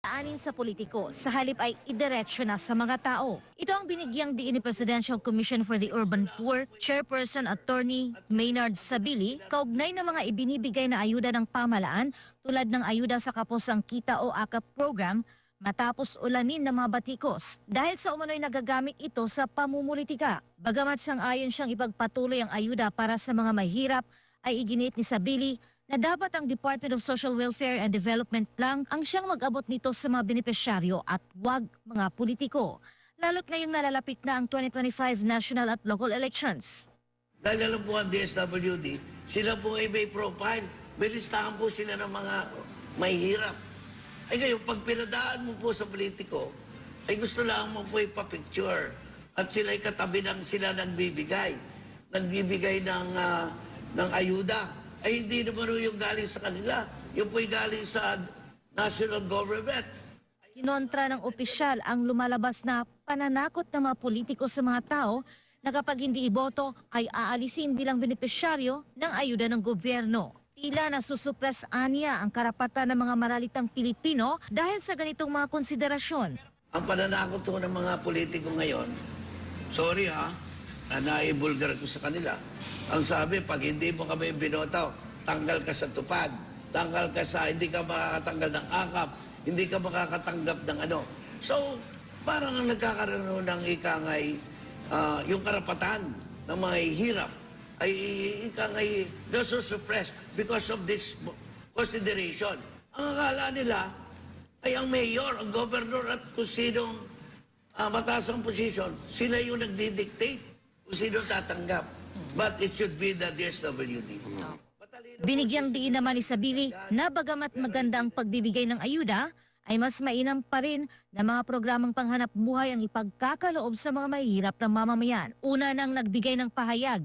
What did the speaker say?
Anin sa politiko, sa halip ay idiretso na sa mga tao. Ito ang binigyang diin ni Presidential Commission for the Urban Poor, Chairperson Attorney Maynard Sabili, kaugnay ng mga ibinibigay na ayuda ng pamalaan tulad ng ayuda sa Kaposang Kita o AKAP program matapos ulanin ng mga batikos dahil sa umano'y nagagamit ito sa pamumulitika. Bagamat sang-ayon siyang ipagpatuloy ang ayuda para sa mga mahirap, ay iginit ni Sabili na dapat ang Department of Social Welfare and Development lang ang siyang mag-abot nito sa mga benepisyaryo at wag mga politiko. Lalo't ngayong nalalapit na ang 2025 national at local elections. Dahil alam po ang DSWD, sila po ay may profile. May listahan po sila ng mga mahihirap. Ay ngayon, pag pinadaan mo po sa politiko, ay gusto lang mo po ipapicture. At sila ay katabi ng sila nagbibigay. Nagbibigay ng ayuda. Ay hindi naman yung galing sa kanila. Yung po'y galing sa national government. Kinontra ng opisyal ang lumalabas na pananakot ng mga politiko sa mga tao na kapag hindi iboto ay aalisin bilang benepisyaryo ng ayuda ng gobyerno. Tila nasusupres aniya ang karapatan ng mga maralitang Pilipino dahil sa ganitong mga konsiderasyon. Ang pananakot ko ng mga politiko ngayon, sorry naibulgar ko sa kanila. Ang sabi, pag hindi mo kami binotaw, tanggal ka sa tupad, tanggal ka sa, hindi ka makakatanggal ng akap, hindi ka makakatanggap ng ano. So, parang ang nagkakaroon ng ikangay, yung karapatan ng mga hirap, ay ikangay nasusuppress because of this consideration. Ang akala nila ay ang mayor, ang governor at kung sinong mataas ang posisyon, sila yung nagdidictate kung sino tatanggap. But it should be the DSWD. Binigyang diin naman ni Sabili na bagamat maganda ang pagbibigay ng ayuda, ay mas mainam pa rin na mga programang panghanap buhay ang ipagkakaloob sa mga mahihirap na mamamayan. Una nang nagbigay ng pahayag